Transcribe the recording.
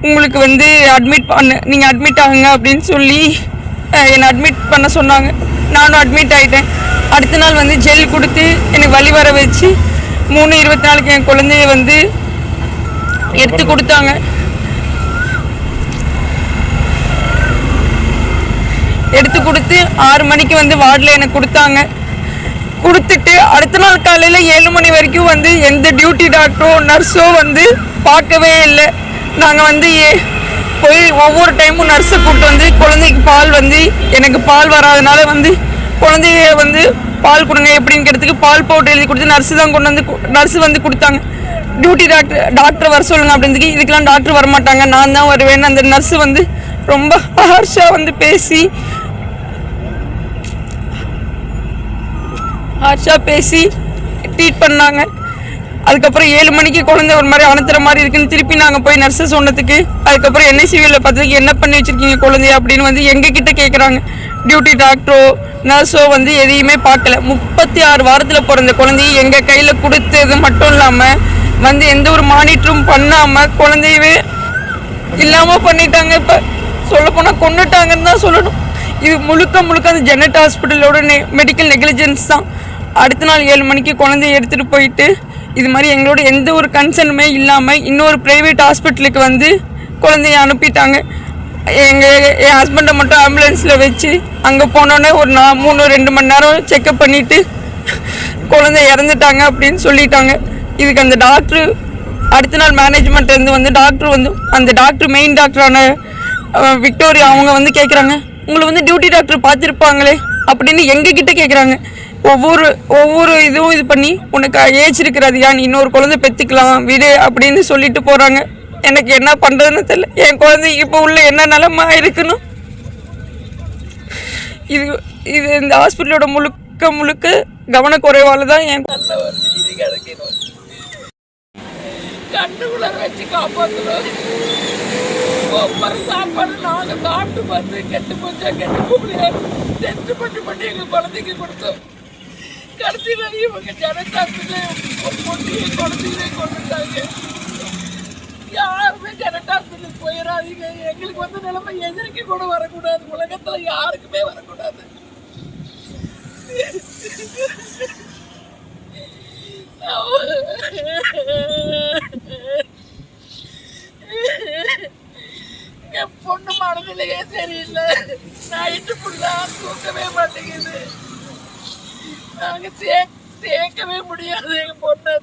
உங்களுக்கு வந்து நீங்கள் அட்மிட் ஆகுங்க அப்படின்னு சொல்லி என்னை அட்மிட் பண்ண சொன்னாங்க. நானும் அட்மிட் ஆகிட்டேன். அடுத்த நாள் வந்து ஜெல் கொடுத்து எனக்கு வழி வர வச்சு 3:24 என் குழந்தைய வந்து எடுத்து கொடுத்தாங்க. எடுத்து கொடுத்து 6 மணிக்கு வந்து வார்டில் எனக்கு கொடுத்தாங்க. கொடுத்துட்டு அடுத்த நாள் காலையில் 7 மணி வரைக்கும் வந்து எந்த டியூட்டி டாக்டரோ நர்ஸோ வந்து பார்க்கவே இல்லை. நாங்கள் வந்து போய் ஒவ்வொரு டைமும் நர்ஸை கூப்பிட்டு வந்து குழந்தைக்கு பால் வந்து எனக்கு பால் வராதனால வந்து குழந்தைய வந்து பால் கொடுங்க எப்படின்னு கேட்டதுக்கு பால் பவுடர் எழுதி கொடுத்து நர்ஸு வந்து கொடுத்தாங்க. டியூட்டி டாக்டர் வர சொல்லுங்க அப்படின்றதுக்கு இதுக்கெல்லாம் டாக்டர் வரமாட்டாங்க, நான் தான் வருவேன்னு அந்த நர்ஸு வந்து ரொம்ப ஹார்ஷாக வந்து பேசி ட்ரீட் பண்ணாங்க. அதுக்கப்புறம் 7 மணிக்கு குழந்தை ஒரு மாதிரி அனுத்துற மாதிரி இருக்குன்னு திருப்பி நாங்கள் போய் நர்ஸை சொன்னதுக்கு அதுக்கப்புறம் NICUவில் பார்த்ததுக்கு என்ன பண்ணி வச்சுருக்கீங்க குழந்தைய அப்படின்னு வந்து எங்ககிட்ட கேட்குறாங்க. டியூட்டி டாக்டரோ நர்ஸோ வந்து எதையுமே பார்க்கல. 36 வாரத்தில் பிறந்த குழந்தைய எங்கள் கையில் கொடுத்தது மட்டும் இல்லாமல் வந்து எந்த ஒரு மானிட்டரும் பண்ணாமல் குழந்தையவே இல்லாமல் பண்ணிட்டாங்க. இப்போ சொல்லப்போனால் கொண்டுட்டாங்கன்னு தான் சொல்லணும். இது முழுக்க அந்த ஜெனட் ஹாஸ்பிட்டலோட மெடிக்கல் நெக்லிஜென்ஸ் தான். அடுத்த நாள் 7 மணிக்கு குழந்தைய எடுத்துகிட்டு போயிட்டு இது மாதிரி எங்களோட எந்த ஒரு கன்சர்னுமே இல்லாமல் இன்னொரு ப்ரைவேட் ஹாஸ்பிட்டலுக்கு வந்து குழந்தைய அனுப்பிட்டாங்க. என் ஹஸ்பண்டை மட்டும் ஆம்புலன்ஸில் வச்சு அங்கே போனோன்னே ஒரு 2 மணி நேரம் செக்கப் பண்ணிவிட்டு குழந்தை இறந்துட்டாங்க அப்படின்னு சொல்லிட்டாங்க. இதுக்கு அந்த டாக்டரு அடுத்த நாள் மேனேஜ்மெண்ட்லேருந்து வந்து அந்த டாக்டர் மெயின் டாக்டரான விக்டோரியா அவங்க வந்து கேட்குறாங்க, உங்களை வந்து டியூட்டி டாக்டர் பார்த்துருப்பாங்களே அப்படின்னு எங்ககிட்ட கேட்குறாங்க. ஒவ்வொரு இதுவும் இது பண்ணி உனக்கு ஏஜ் இருக்கிறதியா, நீ இன்னொரு குழந்தை பெற்றுக்கலாம் விடு அப்படின்னு சொல்லிட்டு போகிறாங்க. எனக்கு என்ன பண்ணுறதுன்னு தெரியல. என் குழந்தைக்கு இப்போ உள்ள என்ன நிலமா இருக்கணும். இது இந்த ஹாஸ்பிட்டலோட முழுக்க கவனக்குறைவால் தான் என் கண்ணுக்குள்ள வச்சு காப்பாற்றணும். ஒவ்வொரு சாப்பாடு நாங்கள் சாப்பிட்டு பார்த்து கெட்டு முடியாது டெஸ்ட் பண்ணி எங்கள் குழந்தைக்கு கொடுத்தோம். கடைசியில் இவங்க ஜனதாஸ்ல ஒரு பொண்ணையை குழந்தைகளே கொண்டுட்டாங்க. யாருமே ஜனதாஸ்பத்திரிக்கு போயிடாதீங்க. எங்களுக்கு வந்து நிலைமை எதிர்க்க கூட வரக்கூடாது, உலகத்துல யாருக்குமே வரக்கூடாது. என் பொண்ணு மனநிலையே சரியில்லை. நைட்டு ஃபுல்லா தூக்கவே மாட்டேங்குது. நாங்க தேக்கவே முடியாது எங்க பொண்ணு.